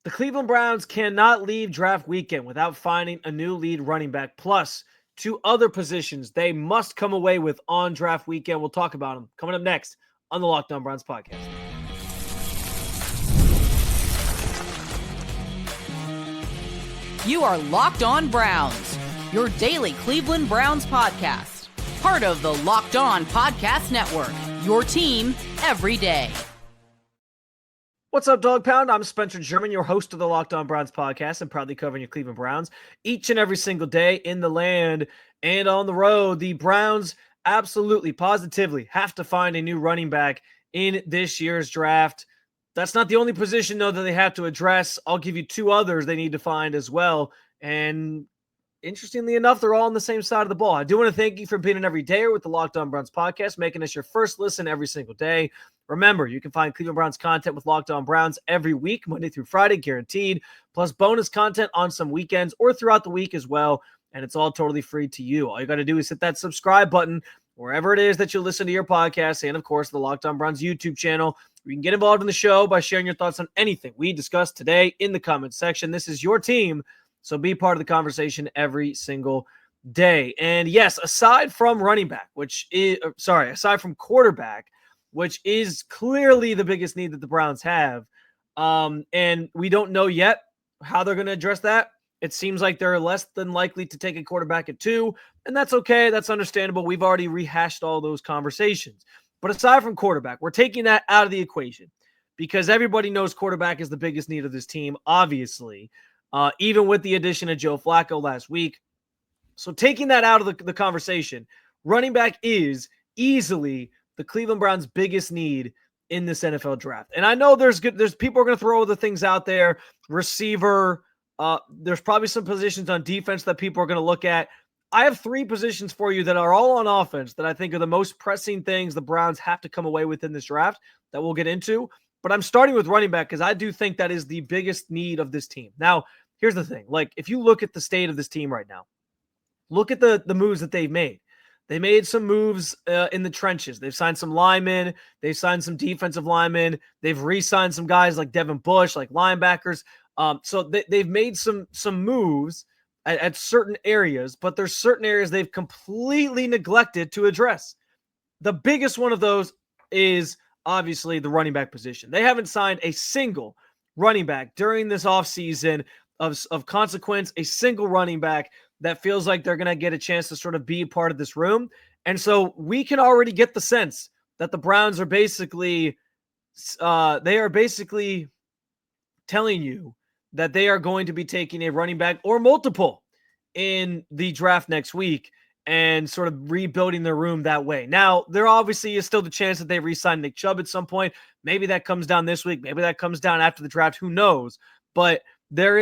The Cleveland Browns cannot leave draft weekend without finding a new lead running back, plus two other positions they must come away with on draft weekend. We'll talk about them coming up next on the Locked On Browns podcast. You are Locked On Browns, your daily Cleveland Browns podcast. Part of the Locked On Podcast Network, your team every day. What's up, Dog Pound? I'm Spencer German, your host of the Locked On Browns podcast, and proudly covering your Cleveland Browns each and every single day in the land and on the road. The Browns absolutely, positively have to find a new running back in this year's draft. That's not the only position, though, that they have to address. I'll give you two others they need to find as well. And interestingly enough, they're all on the same side of the ball. I do want to thank you for being an everydayer with the Locked On Browns podcast, making us your first listen every single day. Remember, you can find Cleveland Browns content with Locked On Browns every week, Monday through Friday, guaranteed, plus bonus content on some weekends or throughout the week as well, and it's all totally free to you. All you got to do is hit that subscribe button wherever it is that you listen to your podcast, and, of course, the Locked On Browns YouTube channel. You can get involved in the show by sharing your thoughts on anything we discussed today in the comments section. This is your team, so be part of the conversation every single day. And, yes, aside from quarterback, which is clearly the biggest need that the Browns have. And we don't know yet how they're going to address that. It seems like they're less than likely to take a quarterback at 2, and that's okay. That's understandable. We've already rehashed all those conversations. But aside from quarterback, we're taking that out of the equation because everybody knows quarterback is the biggest need of this team, obviously, even with the addition of Joe Flacco last week. So taking that out of the conversation, running back is easily the Cleveland Browns' biggest need in this NFL draft. And I know there's people are going to throw other things out there, receiver. There's probably some positions on defense that people are going to look at. I have 3 positions for you that are all on offense that I think are the most pressing things the Browns have to come away with in this draft that we'll get into. But I'm starting with running back because I do think that is the biggest need of this team. Now, here's the thing. Like, if you look at the state of this team right now, look at the moves that they've made. They made some moves in the trenches. They've signed some linemen. They've signed some defensive linemen. They've re-signed some guys like Devin Bush, like linebackers. So they've made some moves at certain areas, but there's certain areas they've completely neglected to address. The biggest one of those is obviously the running back position. They haven't signed a single running back during this offseason of consequence, a single running back that feels like they're going to get a chance to sort of be a part of this room. And so we can already get the sense that the Browns are basically telling you that they are going to be taking a running back or multiple in the draft next week and sort of rebuilding their room that way. Now, there obviously is still the chance that they re-sign Nick Chubb at some point. Maybe that comes down this week. Maybe that comes down after the draft. Who knows? But that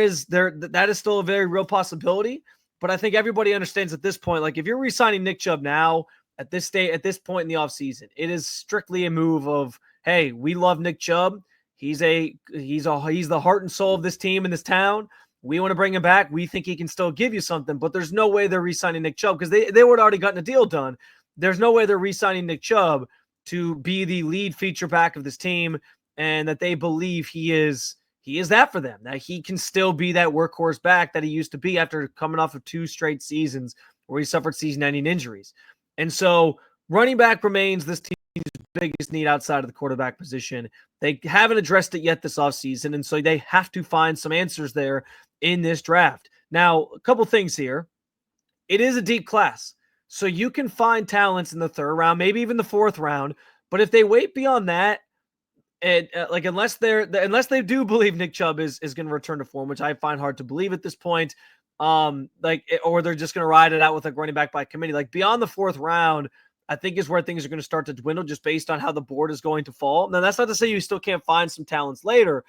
is still a very real possibility. But I think everybody understands at this point, like if you're re-signing Nick Chubb now at this point in the offseason, it is strictly a move of, hey, we love Nick Chubb. He's the heart and soul of this team in this town. We want to bring him back. We think he can still give you something, but there's no way they're re-signing Nick Chubb because they would have already gotten a deal done. There's no way they're re-signing Nick Chubb to be the lead feature back of this team and that they believe he is that for them, that he can still be that workhorse back that he used to be after coming off of 2 straight seasons where he suffered season-ending injuries. And so running back remains this team's biggest need outside of the quarterback position. They haven't addressed it yet this offseason, and so they have to find some answers there in this draft. Now, a couple things here. It is a deep class, so you can find talents in the 3rd round, maybe even the 4th round, but if they wait beyond that, and unless they do believe Nick Chubb is going to return to form, which I find hard to believe at this point, or they're just going to ride it out with running back by committee. Like beyond the 4th round, I think is where things are going to start to dwindle just based on how the board is going to fall. Now, that's not to say you still can't find some talents later.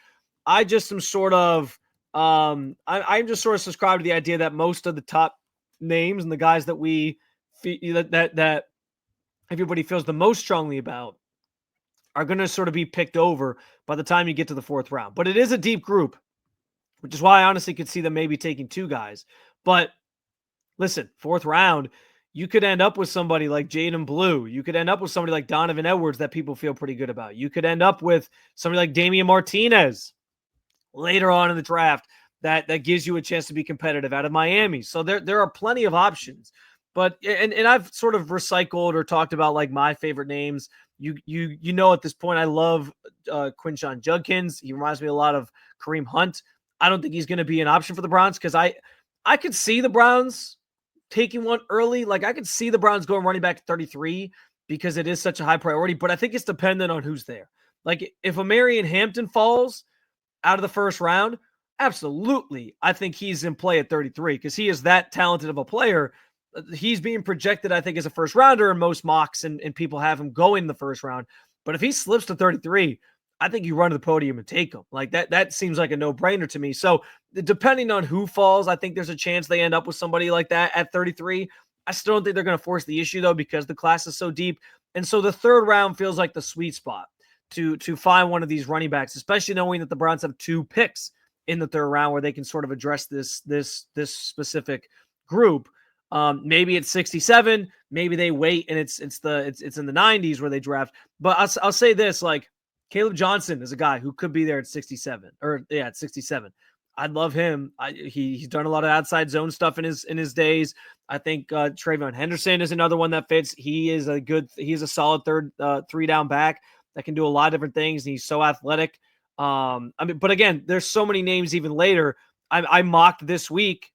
I just am sort of I'm just sort of subscribed to the idea that most of the top names and the guys that that everybody feels the most strongly about are going to sort of be picked over by the time you get to the 4th round. But it is a deep group, which is why I honestly could see them maybe taking 2 guys. But listen, 4th round, you could end up with somebody like Jaden Blue. You could end up with somebody like Donovan Edwards that people feel pretty good about. You could end up with somebody like Damian Martinez, later on in the draft that gives you a chance to be competitive out of Miami. So there are plenty of options. But and I've sort of recycled or talked about like my favorite names. You know, at this point, I love Quinshon Judkins. He reminds me a lot of Kareem Hunt. I don't think he's going to be an option for the Browns because I could see the Browns taking one early. Like I could see the Browns going running back to 33 because it is such a high priority. But I think it's dependent on who's there. Like if Amarian Hampton falls out of the first round, absolutely, I think he's in play at 33 because he is that talented of a player. He's being projected, I think, as a first rounder in most mocks, and people have him going in the first round. But if he slips to 33, I think you run to the podium and take him. Like that seems like a no-brainer to me. So depending on who falls, I think there's a chance they end up with somebody like that at 33. I still don't think they're going to force the issue, though, because the class is so deep. And so the third round feels like the sweet spot to find one of these running backs, especially knowing that the Browns have 2 picks in the third round where they can sort of address this specific group. Maybe it's 67, maybe they wait and it's in the 90s where they draft. But I'll say this, like Caleb Johnson is a guy who could be there at 67 at 67. I'd love him. He's done a lot of outside zone stuff in his days. I think Trayvon Henderson is another one that fits. He's a solid third 3-down back that can do a lot of different things. And he's so athletic. But again, there's so many names even later. I mocked this week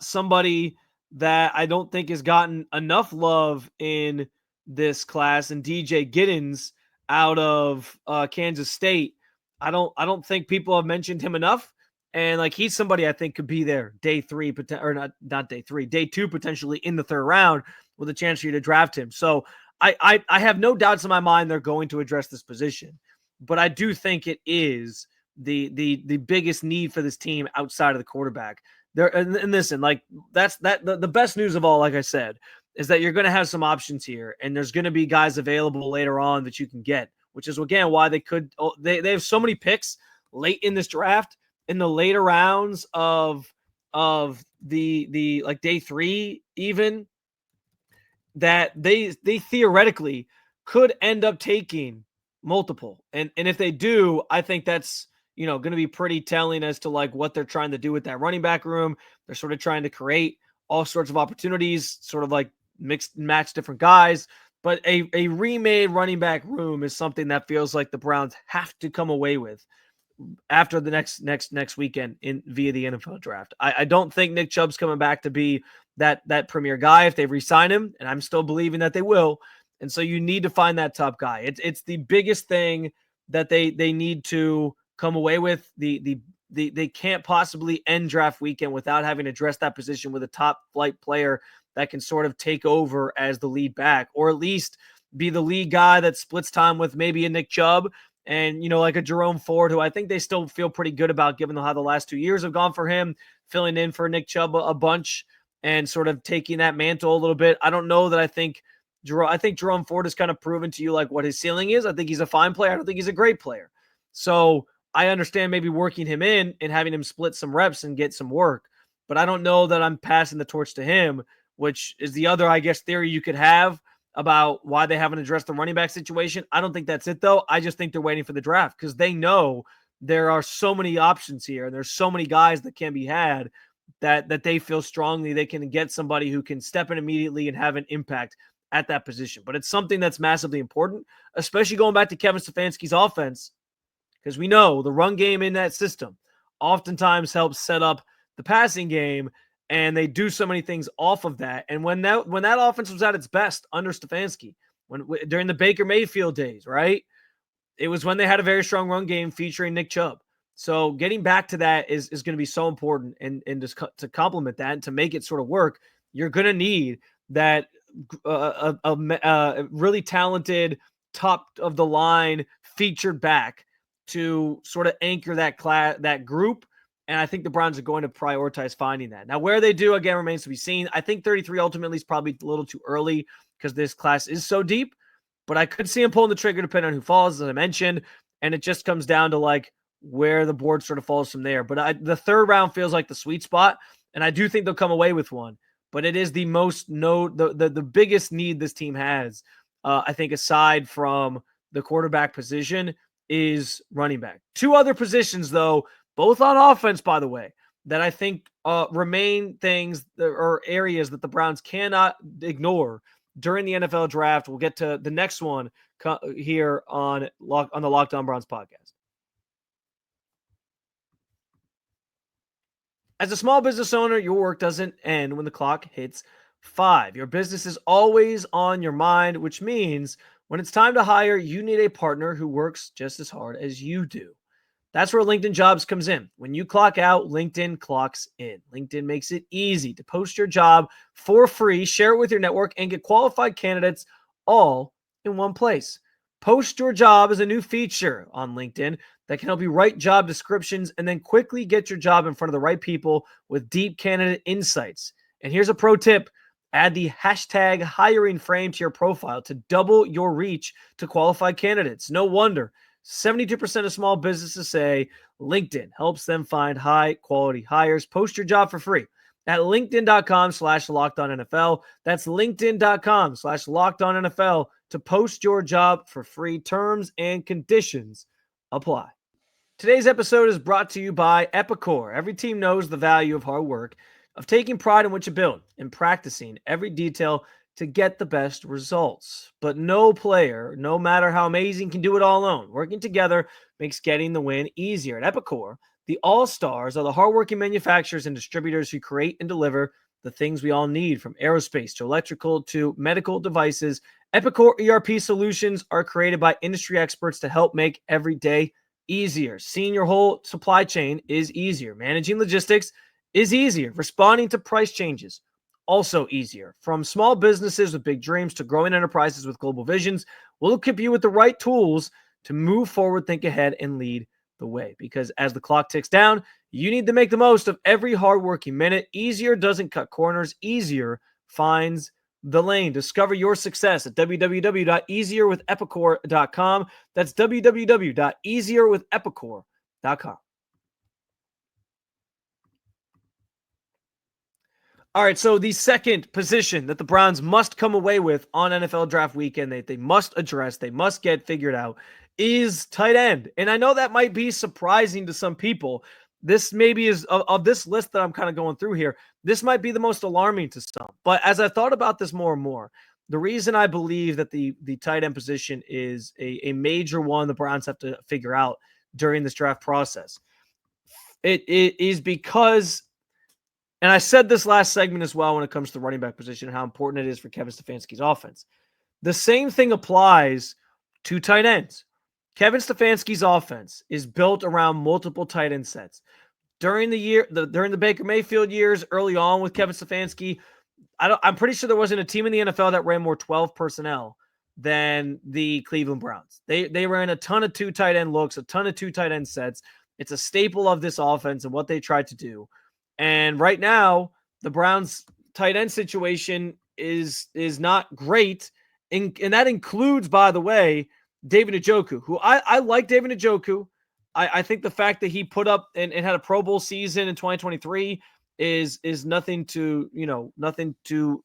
somebody that I don't think has gotten enough love in this class, and DJ Giddens out of Kansas State. I don't think people have mentioned him enough, and like he's somebody I think could be there day 3, or not day 3, day 2 potentially in the third round with a chance for you to draft him. So I have no doubts in my mind they're going to address this position, but I do think it is the biggest need for this team outside of the quarterback. And listen, like the best news of all, like I said, is that you're going to have some options here, and there's going to be guys available later on that you can get, which is again why they have so many picks late in this draft, in the later rounds of the like day 3 even, that they theoretically could end up taking multiple, and if they do, I think that's going to be pretty telling as to like what they're trying to do with that running back room. They're sort of trying to create all sorts of opportunities, sort of like mix and match different guys. But a remade running back room is something that feels like the Browns have to come away with after the next weekend via the NFL draft. I don't think Nick Chubb's coming back to be that premier guy if they re-sign him, and I'm still believing that they will. And so you need to find that top guy. It's the biggest thing that they need to come away with. They can't possibly end draft weekend without having addressed that position with a top flight player that can sort of take over as the lead back, or at least be the lead guy that splits time with maybe a Nick Chubb and, like a Jerome Ford, who I think they still feel pretty good about given how the last 2 years have gone for him, filling in for Nick Chubb a bunch and sort of taking that mantle a little bit. I don't know that I think Jerome Ford has kind of proven to you like what his ceiling is. I think he's a fine player. I don't think he's a great player. So I understand maybe working him in and having him split some reps and get some work, but I don't know that I'm passing the torch to him, which is the other, I guess, theory you could have about why they haven't addressed the running back situation. I don't think that's it, though. I just think they're waiting for the draft because they know there are so many options here and there's so many guys that can be had that they feel strongly they can get somebody who can step in immediately and have an impact at that position. But it's something that's massively important, especially going back to Kevin Stefanski's offense, because we know the run game in that system oftentimes helps set up the passing game, and they do so many things off of that. And when that offense was at its best under Stefanski, during the Baker Mayfield days, right? It was when they had a very strong run game featuring Nick Chubb. So getting back to that is going to be so important, and just to complement that and to make it sort of work, you're going to need that really talented top of the line featured back to sort of anchor that group. And I think the Browns are going to prioritize finding that. Now, where they do, again, remains to be seen. I think 33 ultimately is probably a little too early because this class is so deep, but I could see him pulling the trigger depending on who falls, as I mentioned. And it just comes down to like where the board sort of falls from there. But the third round feels like the sweet spot, and I do think they'll come away with one. But it is the biggest need this team has, I think, aside from the quarterback position, is running back. Two other positions, though, both on offense, by the way, that I think remain things or areas that the Browns cannot ignore during the NFL draft. We'll get to the next one here on the Locked On Browns podcast. As a small business owner, your work doesn't end when the clock hits 5. Your business is always on your mind, which means when it's time to hire, you need a partner who works just as hard as you do. That's where LinkedIn Jobs comes in. When you clock out, LinkedIn clocks in. LinkedIn makes it easy to post your job for free, share it with your network, and get qualified candidates all in one place. Post your job is a new feature on LinkedIn that can help you write job descriptions and then quickly get your job in front of the right people with deep candidate insights. And here's a pro tip. Add the hashtag hiring frame to your profile to double your reach to qualified candidates. No wonder 72% of small businesses say LinkedIn helps them find high quality hires. Post your job for free at linkedin.com/lockedonnfl. That's linkedin.com/lockedonnfl to post your job for free. Terms and conditions apply. Today's episode is brought to you by Epicor. Every team knows the value of hard work, of taking pride in what you build, and practicing every detail to get the best results. But no player, no matter how amazing, can do it all alone. Working together makes getting the win easier. At Epicor, the all-stars are the hardworking manufacturers and distributors who create and deliver the things we all need, from aerospace to electrical to medical devices. Epicor ERP solutions are created by industry experts to help make every day easier. Seeing your whole supply chain is easier. Managing logistics is easier. Responding to price changes, also easier. From small businesses with big dreams to growing enterprises with global visions, we'll equip you with the right tools to move forward, think ahead, and lead the way. Because as the clock ticks down, you need to make the most of every hardworking minute. Easier doesn't cut corners. Easier finds the lane. Discover your success at www.easierwithepicor.com. That's www.easierwithepicor.com. All right, so the second position that the Browns must come away with on NFL Draft Weekend, they must address, they must get figured out, is tight end. And I know that might be surprising to some people. This maybe is, of this list that I'm kind of going through here, this might be the most alarming to some. But as I thought about this more and more, the reason I believe that the tight end position is a major one the Browns have to figure out during this draft process, it is because, and I said this last segment as well when it comes to the running back position, how important it is for Kevin Stefanski's offense. The same thing applies to tight ends. Kevin Stefanski's offense is built around multiple tight end sets. During the Baker Mayfield years, early on with Kevin Stefanski, I'm pretty sure there wasn't a team in the NFL that ran more 12 personnel than the Cleveland Browns. They ran a ton of 2 tight end looks, a ton of 2 tight end sets. It's a staple of this offense and what they tried to do. And right now, the Browns tight end situation is not great. And that includes, by the way, David Njoku, who I like David Njoku. I think the fact that he put up and had a Pro Bowl season in 2023 is nothing to,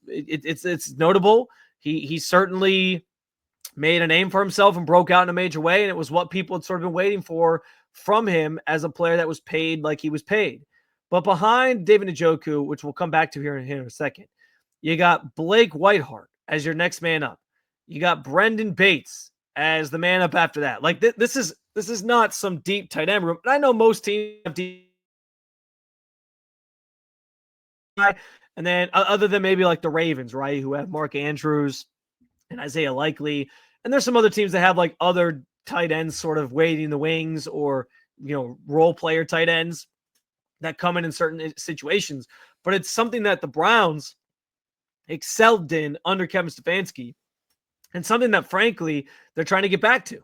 it's notable. He certainly made a name for himself and broke out in a major way. And it was what people had sort of been waiting for from him as a player that was paid like he was paid. But behind David Njoku, which we'll come back to here in a second, you got Blake Whiteheart as your next man up. You got Brendan Bates as the man up after that. Like this is not some deep tight end room. And I know most teams have deep. And then other than maybe like the Ravens, right, who have Mark Andrews and Isaiah Likely. And there's some other teams that have like other tight ends sort of waiting in the wings or, role player tight ends that come in certain situations. But it's something that the Browns excelled in under Kevin Stefanski and something that, frankly, they're trying to get back to.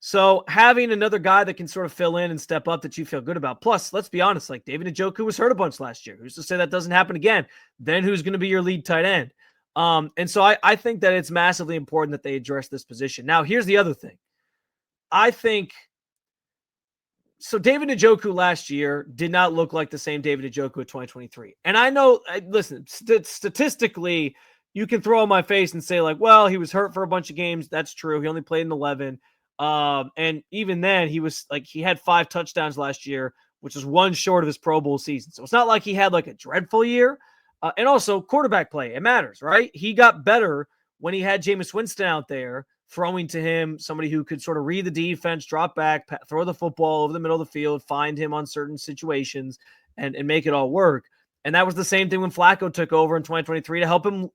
So having another guy that can sort of fill in and step up that you feel good about. Plus, let's be honest, like David Njoku was hurt a bunch last year. Who's to say that doesn't happen again? Then who's going to be your lead tight end? And so I think that it's massively important that they address this position. Now, here's the other thing. I think so David Njoku last year did not look like the same David Njoku of 2023. And I know, listen, statistically, you can throw on my face and say like, well, he was hurt for a bunch of games. That's true. He only played in 11. And even then, he had 5 touchdowns last year, which is one short of his Pro Bowl season. So it's not like he had like a dreadful year. And also quarterback play, it matters, right? He got better when he had Jameis Winston out there throwing to him, somebody who could sort of read the defense, drop back, throw the football over the middle of the field, find him on certain situations, and make it all work. And that was the same thing when Flacco took over in 2023 to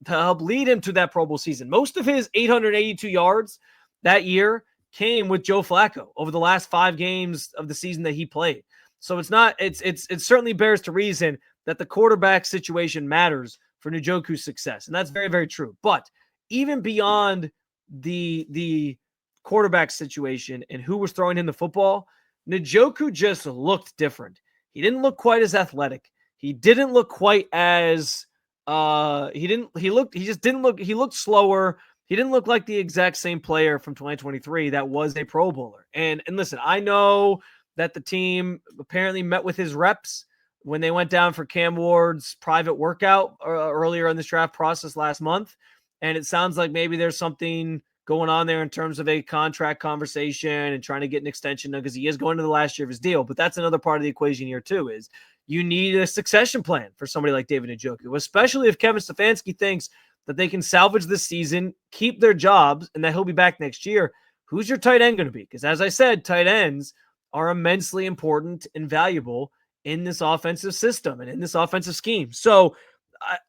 help lead him to that Pro Bowl season. Most of his 882 yards that year came with Joe Flacco over the last 5 games of the season that he played. So it certainly bears to reason that the quarterback situation matters for Njoku's success. And that's very, very true. But even beyond the quarterback situation and who was throwing him the football, Njoku just looked different. He didn't look quite as athletic. He didn't look quite as he looked slower. He didn't look like the exact same player from 2023 that was a Pro Bowler. And listen, I know that the team apparently met with his reps when they went down for Cam Ward's private workout earlier in this draft process last month. And it sounds like maybe there's something going on there in terms of a contract conversation and trying to get an extension because he is going to the last year of his deal. But that's another part of the equation here too, is you need a succession plan for somebody like David Njoku, especially if Kevin Stefanski thinks that they can salvage this season, keep their jobs, and that he'll be back next year. Who's your tight end going to be? Because as I said, tight ends are immensely important and valuable in this offensive system and in this offensive scheme. So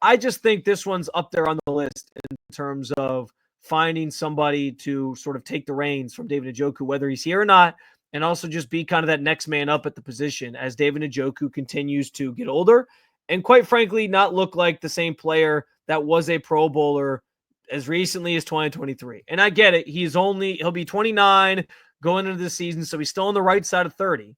I just think this one's up there on the list in terms of finding somebody to sort of take the reins from David Njoku, whether he's here or not, and also just be kind of that next man up at the position as David Njoku continues to get older and, quite frankly, not look like the same player that was a Pro Bowler as recently as 2023. And I get it. He'll be 29 going into the season, so he's still on the right side of 30.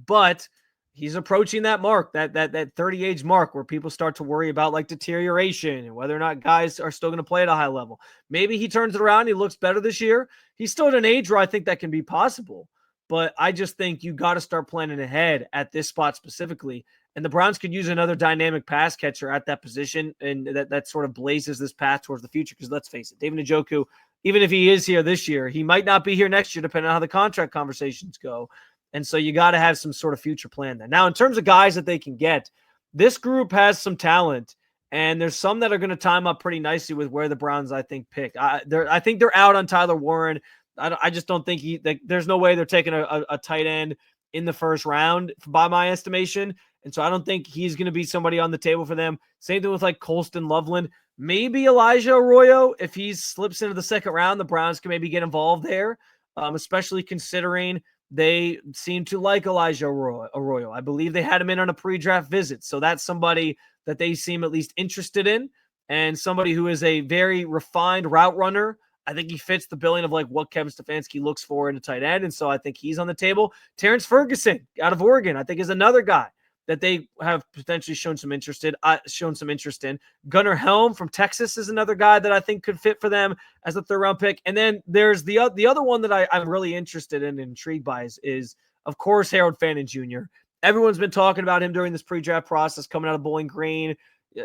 But he's approaching that mark, that 30 age mark where people start to worry about like deterioration and whether or not guys are still going to play at a high level. Maybe he turns it around. He looks better this year. He's still at an age where I think that can be possible. But I just think you got to start planning ahead at this spot specifically. And the Browns could use another dynamic pass catcher at that position, and that sort of blazes this path towards the future. Because let's face it, David Njoku, even if he is here this year, he might not be here next year, depending on how the contract conversations go. And so you got to have some sort of future plan there. Now, in terms of guys that they can get, this group has some talent, and there's some that are going to time up pretty nicely with where the Browns, I think, pick. I think they're out on Tyler Warren. I just don't think there's no way they're taking a tight end in the first round by my estimation. And so I don't think he's going to be somebody on the table for them. Same thing with like Colston Loveland. Maybe Elijah Arroyo. If he slips into the second round, the Browns can maybe get involved there, especially considering they seem to like Elijah Arroyo. I believe they had him in on a pre-draft visit. So that's somebody that they seem at least interested in, and somebody who is a very refined route runner. I think he fits the billing of like what Kevin Stefanski looks for in a tight end. And so I think he's on the table. Terrence Ferguson out of Oregon, I think, is another guy that they have potentially shown some interest in. Gunnar Helm from Texas is another guy that I think could fit for them as a third-round pick. And then there's the other one that I'm really interested in and intrigued by is, of course, Harold Fannin Jr. Everyone's been talking about him during this pre-draft process coming out of Bowling Green.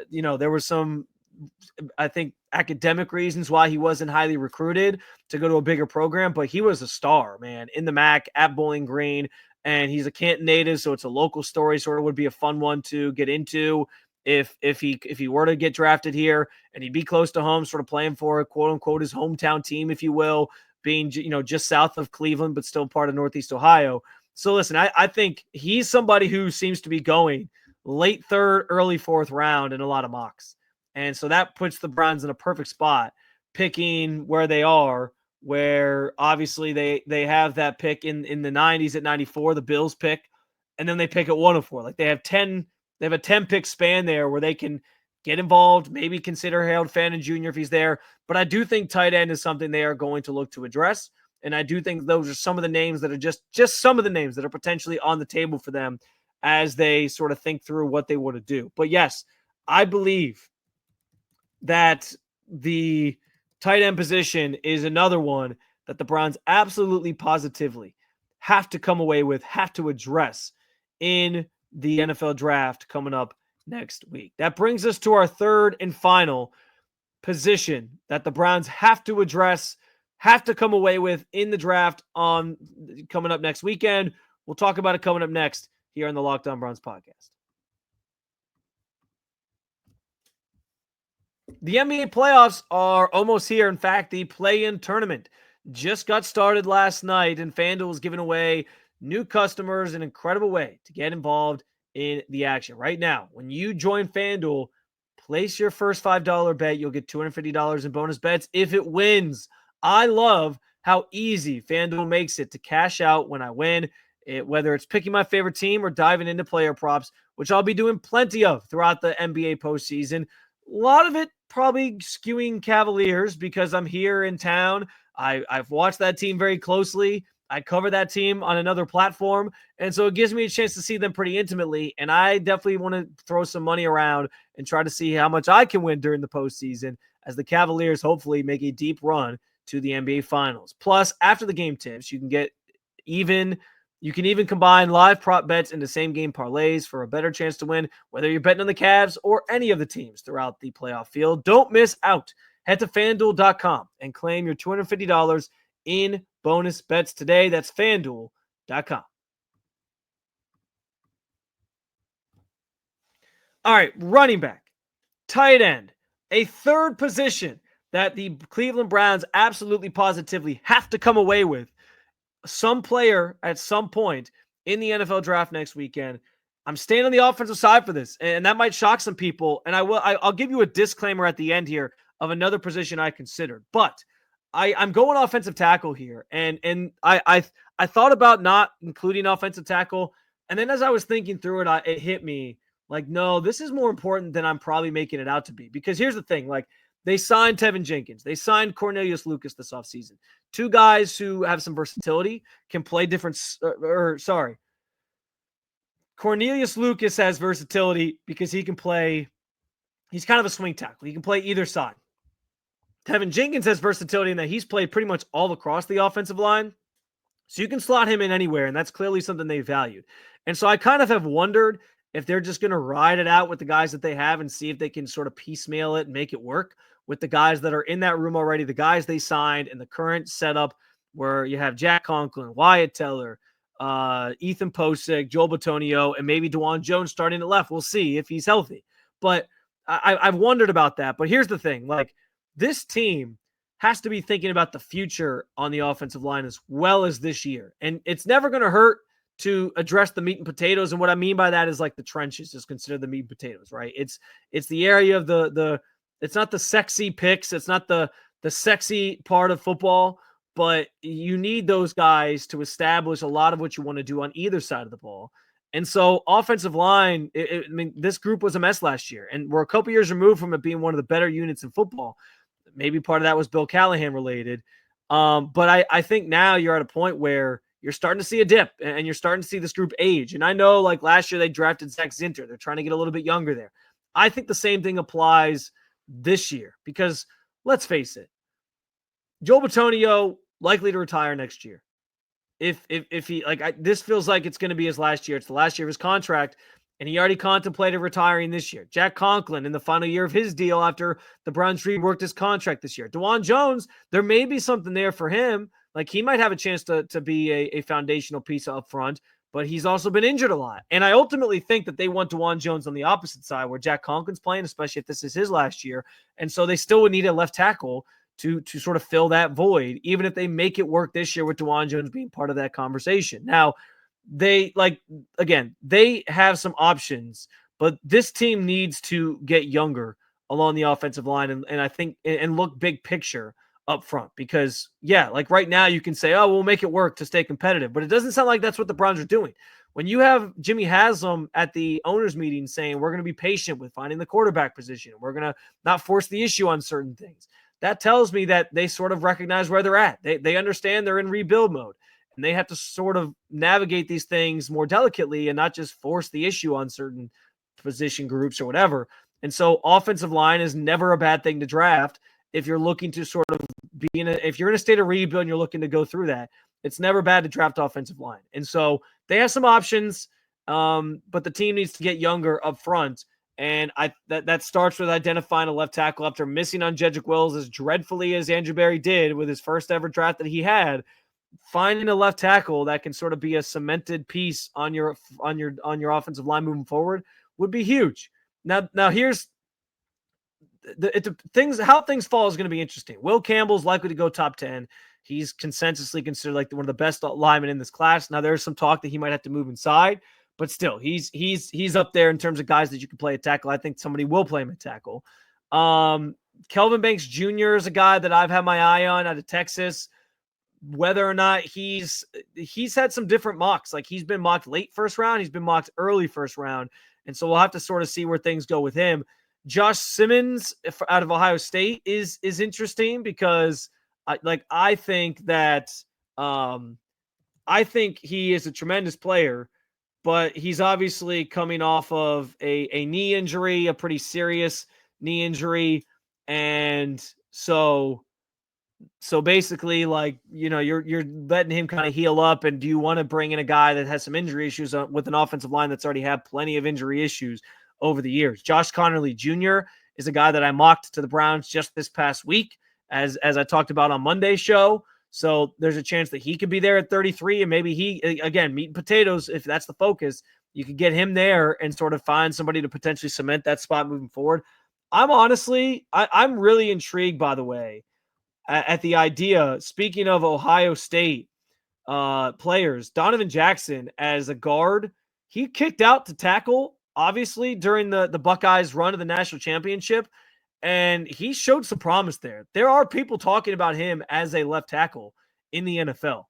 You know, there was some, I think, academic reasons why he wasn't highly recruited to go to a bigger program, but he was a star, man, in the MAC at Bowling Green. And he's a Canton native, so it's a local story. Sort of would be a fun one to get into if he were to get drafted here, and he'd be close to home, sort of playing for quote unquote his hometown team, if you will, being just south of Cleveland, but still part of Northeast Ohio. So listen, I think he's somebody who seems to be going late third, early fourth round in a lot of mocks, and so that puts the Browns in a perfect spot, picking where they are. Where obviously they have that pick in the 90s at 94, the Bills pick, and then they pick at 104. Like they have a 10 pick span there where they can get involved, maybe consider Harold Fannin Jr. if he's there. But I do think tight end is something they are going to look to address. And I do think those are some of the names that are just some of the names that are potentially on the table for them as they sort of think through what they want to do. But yes, I believe that the tight end position is another one that the Browns absolutely positively have to come away with, have to address in the NFL draft coming up next week. That brings us to our third and final position that the Browns have to address have to come away with in the draft on coming up next weekend. We'll talk about it coming up next here on the Locked On Browns podcast. The NBA playoffs are almost here. In fact, the play-in tournament just got started last night, and FanDuel is giving away new customers an incredible way to get involved in the action. Right now, when you join FanDuel, place your first $5 bet. You'll get $250 in bonus bets if it wins. I love how easy FanDuel makes it to cash out when I win, whether it's picking my favorite team or diving into player props, which I'll be doing plenty of throughout the NBA postseason. A lot of it probably skewing Cavaliers because I'm here in town. I've watched that team very closely. I cover that team on another platform, and so it gives me a chance to see them pretty intimately, and I definitely want to throw some money around and try to see how much I can win during the postseason as the Cavaliers hopefully make a deep run to the NBA Finals. Plus, after the game tips, you can even combine live prop bets into same-game parlays for a better chance to win, whether you're betting on the Cavs or any of the teams throughout the playoff field. Don't miss out. Head to FanDuel.com and claim your $250 in bonus bets today. That's FanDuel.com. All right, running back, tight end, a third position that the Cleveland Browns absolutely positively have to come away with some player at some point in the NFL draft next weekend. I'm staying on the offensive side for this, and that might shock some people. And I'll give you a disclaimer at the end here of another position I considered, but I'm going offensive tackle here, and I thought about not including offensive tackle, and then as I was thinking through it, it hit me like, no, this is more important than I'm probably making it out to be. Because here's the thing, like, they signed Tevin Jenkins, they signed Cornelius Lucas this offseason, two guys who have some versatility, can play different. Cornelius Lucas has versatility because he can play. He's kind of a swing tackle. He can play either side. Tevin Jenkins has versatility in that he's played pretty much all across the offensive line. So you can slot him in anywhere, and that's clearly something they valued. And so I kind of have wondered if they're just going to ride it out with the guys that they have and see if they can sort of piecemeal it and make it work with the guys that are in that room already, the guys they signed in the current setup where you have Jack Conklin, Wyatt Teller, Ethan Posick, Joel Bitonio, and maybe DeJuan Jones starting at left. We'll see if he's healthy. But I've wondered about that. But here's the thing. Like, this team has to be thinking about the future on the offensive line as well as this year. And it's never going to hurt to address the meat and potatoes. And what I mean by that is like the trenches is considered the meat and potatoes, right? It's the area of it's not the sexy picks. It's not the sexy part of football, but you need those guys to establish a lot of what you want to do on either side of the ball. And so offensive line, I mean, this group was a mess last year, and we're a couple years removed from it being one of the better units in football. Maybe part of that was Bill Callahan related. But I think now you're at a point where you're starting to see a dip and you're starting to see this group age. And I know, like, last year they drafted Zach Zinter. They're trying to get a little bit younger there. I think the same thing applies this year because let's face it, Joel Bitonio likely to retire next year. If he, this feels like it's going to be his last year. It's the last year of his contract, and he already contemplated retiring this year. Jack Conklin in the final year of his deal after the Browns reworked his contract this year. DeJuan Jones, there may be something there for him. Like, he might have a chance to be a foundational piece up front, but he's also been injured a lot. And I ultimately think that they want DeJuan Jones on the opposite side where Jack Conklin's playing, especially if this is his last year. And so they still would need a left tackle to sort of fill that void, even if they make it work this year with DeJuan Jones being part of that conversation. Now, they have some options, but this team needs to get younger along the offensive line and I think and look big picture up front because, yeah, like right now you can say, oh, we'll make it work to stay competitive, but it doesn't sound like that's what the Browns are doing. When you have Jimmy Haslam at the owners meeting saying we're going to be patient with finding the quarterback position, we're going to not force the issue on certain things, that tells me that they sort of recognize where they're at. They understand they're in rebuild mode, and they have to sort of navigate these things more delicately and not just force the issue on certain position groups or whatever. And so offensive line is never a bad thing to draft if you're looking to sort of if you're in a state of rebuild and you're looking to go through that. It's never bad to draft offensive line. And so they have some options, but the team needs to get younger up front. And that starts with identifying a left tackle after missing on Jedrick Wills as dreadfully as Andrew Berry did with his first ever draft that he had. Finding a left tackle that can sort of be a cemented piece on your offensive line moving forward would be huge. Now here's how things fall is going to be interesting. Will Campbell's likely to go top 10. He's consensusly considered like one of the best linemen in this class. Now there's some talk that he might have to move inside, but still, he's up there in terms of guys that you can play at tackle. I think somebody will play him at tackle. Kelvin Banks Jr. is a guy that I've had my eye on out of Texas. Whether or not he's had some different mocks. Like he's been mocked late first round, he's been mocked early first round, and so we'll have to sort of see where things go with him. Josh Simmons out of Ohio State is interesting because I think he is a tremendous player, but he's obviously coming off of a knee injury, a pretty serious knee injury. And so basically, like, you're letting him kind of heal up. And do you want to bring in a guy that has some injury issues with an offensive line that's already had plenty of injury issues over the years? Josh Connerly Jr. is a guy that I mocked to the Browns just this past week, as I talked about on Monday's show. So there's a chance that he could be there at 33, and maybe he, again, meat and potatoes, if that's the focus, you could get him there and sort of find somebody to potentially cement that spot moving forward. I'm really intrigued, by the way, at the idea, speaking of Ohio State players, Donovan Jackson as a guard, he kicked out to tackle, obviously, during the Buckeyes run of the national championship, and he showed some promise there. There are people talking about him as a left tackle in the NFL.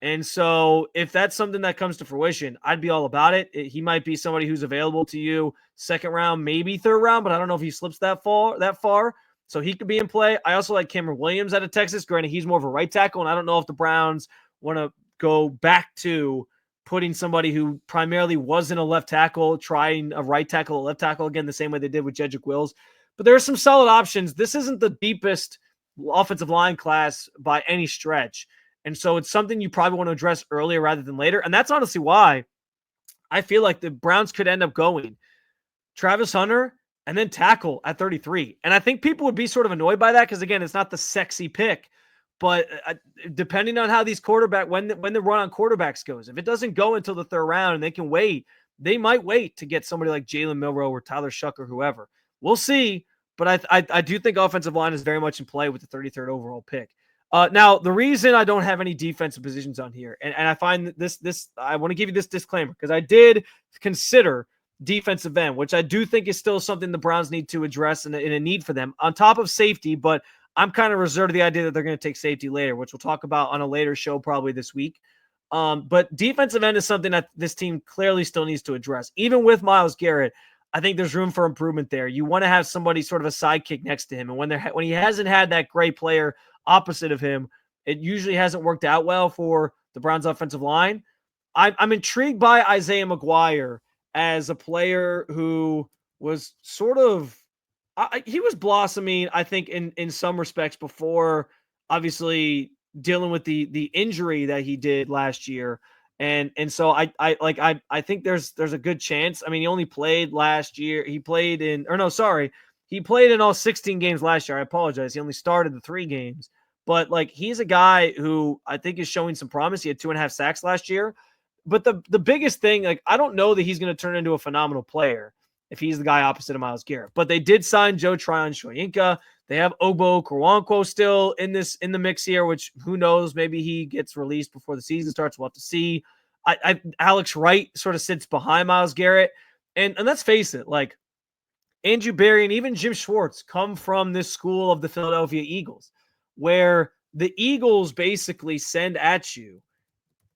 And so if that's something that comes to fruition, I'd be all about it. He might be somebody who's available to you second round, maybe third round, but I don't know if he slips that far. So he could be in play. I also like Cameron Williams out of Texas. Granted, he's more of a right tackle, and I don't know if the Browns want to go back to putting somebody who primarily wasn't a left tackle, trying a right tackle, a left tackle again, the same way they did with Jedrick Wills. But there are some solid options. This isn't the deepest offensive line class by any stretch. And so it's something you probably want to address earlier rather than later. And that's honestly why I feel like the Browns could end up going Travis Hunter and then tackle at 33. And I think people would be sort of annoyed by that because, again, it's not the sexy pick. But depending on how these when the run on quarterbacks goes, if it doesn't go until the third round and they can wait, they might wait to get somebody like Jalen Milroe or Tyler Shuck or whoever. We'll see. But I do think offensive line is very much in play with the 33rd overall pick. Now, the reason I don't have any defensive positions on here, and I find this I want to give you this disclaimer because I did consider defensive end, which I do think is still something the Browns need to address and a need for them on top of safety, but I'm kind of reserved to the idea that they're going to take safety later, which we'll talk about on a later show probably this week. But defensive end is something that this team clearly still needs to address. Even with Myles Garrett, I think there's room for improvement there. You want to have somebody sort of a sidekick next to him, and when he hasn't had that great player opposite of him, it usually hasn't worked out well for the Browns offensive line. I'm intrigued by Isaiah McGuire as a player who was sort of he was blossoming, I think, in some respects before obviously dealing with the injury that he did last year. And so I think there's a good chance. I mean, he only played last year. He played in all 16 games last year. I apologize. He only started the 3 games. But like he's a guy who I think is showing some promise. He had 2.5 sacks last year. But the biggest thing, like I don't know that he's going to turn into a phenomenal player if he's the guy opposite of Myles Garrett. But they did sign Joe Tryon-Shoyinka. They have Ogbo Okoronkwo still in the mix here, which who knows? Maybe he gets released before the season starts. We'll have to see. Alex Wright sort of sits behind Myles Garrett. And let's face it, like Andrew Berry and even Jim Schwartz come from this school of the Philadelphia Eagles, where the Eagles basically send at you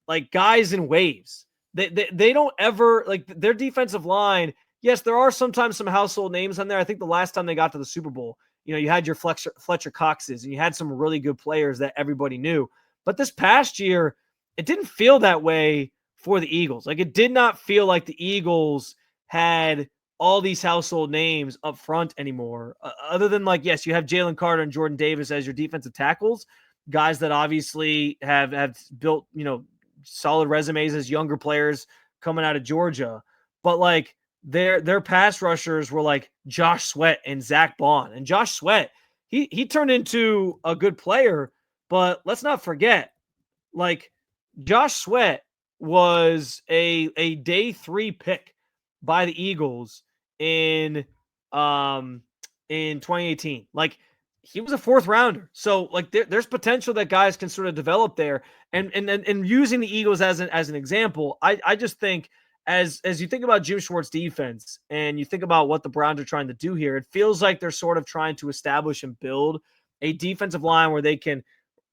like guys in waves. They don't ever, like their defensive line. Yes, there are sometimes some household names on there. I think the last time they got to the Super Bowl, you had your Fletcher Coxes and you had some really good players that everybody knew. But this past year, it didn't feel that way for the Eagles. Like it did not feel like the Eagles had all these household names up front anymore. Other than like, yes, you have Jalen Carter and Jordan Davis as your defensive tackles, guys that obviously have built, solid resumes as younger players coming out of Georgia. But like their pass rushers were like Josh Sweat and Zach Bond. And Josh Sweat, he turned into a good player, but let's not forget, like Josh Sweat was a day 3 pick by the Eagles in 2018. Like he was a 4th rounder. So like there's potential that guys can sort of develop there. And using the Eagles as an example, I just think as you think about Jim Schwartz's defense and you think about what the Browns are trying to do here, it feels like they're sort of trying to establish and build a defensive line where they can,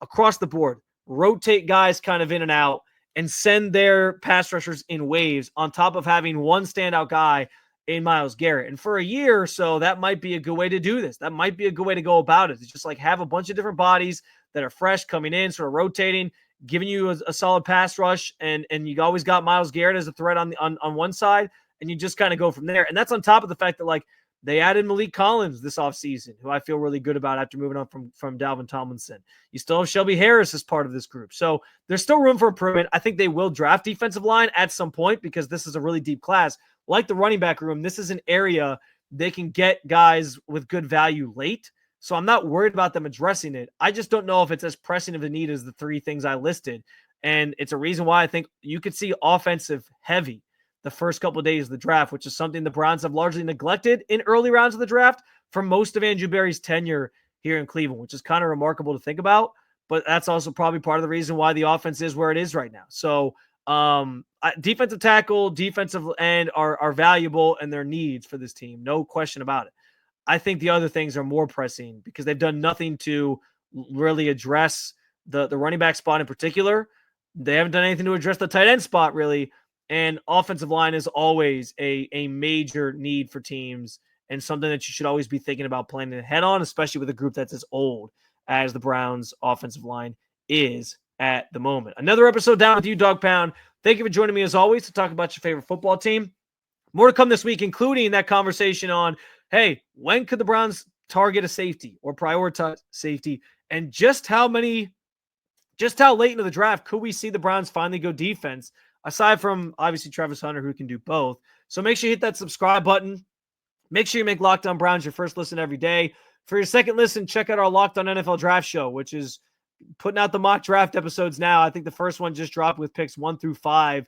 across the board, rotate guys kind of in and out and send their pass rushers in waves on top of having one standout guy in Myles Garrett. And for a year or so, that might be a good way to do this. That might be a good way to go about it. It's just like have a bunch of different bodies that are fresh coming in, sort of rotating, giving you a solid pass rush. And you always got Myles Garrett as a threat on one side, and you just kind of go from there. And that's on top of the fact that like they added Malik Collins this offseason, who I feel really good about after moving on from Dalvin Tomlinson. You still have Shelby Harris as part of this group. So there's still room for improvement. I think they will draft defensive line at some point because this is a really deep class. Like the running back room, this is an area they can get guys with good value late. So I'm not worried about them addressing it. I just don't know if it's as pressing of a need as the 3 things I listed. And it's a reason why I think you could see offensive heavy the first couple of days of the draft, which is something the Browns have largely neglected in early rounds of the draft for most of Andrew Berry's tenure here in Cleveland, which is kind of remarkable to think about. But that's also probably part of the reason why the offense is where it is right now. So defensive tackle, defensive end are valuable and their needs for this team. No question about it. I think the other things are more pressing because they've done nothing to really address the running back spot in particular. They haven't done anything to address the tight end spot really. And offensive line is always a major need for teams and something that you should always be thinking about planning ahead on, especially with a group that's as old as the Browns offensive line is at the moment. Another episode down with you, Dog Pound. Thank you for joining me as always to talk about your favorite football team. More to come this week, including that conversation on, hey, when could the Browns target a safety or prioritize safety? And just how late into the draft could we see the Browns finally go defense, aside from obviously Travis Hunter, who can do both. So make sure you hit that subscribe button. Make sure you make Locked On Browns your first listen every day. For your second listen, check out our Locked On NFL Draft Show, which is putting out the mock draft episodes now. I think the first one just dropped with picks 1 through 5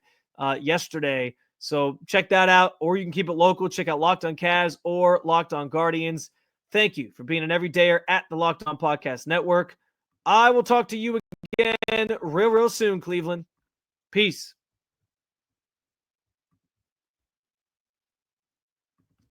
yesterday. So check that out, or you can keep it local. Check out Locked On Cavs or Locked On Guardians. Thank you for being an everydayer at the Locked On Podcast Network. I will talk to you again real soon, Cleveland. Peace.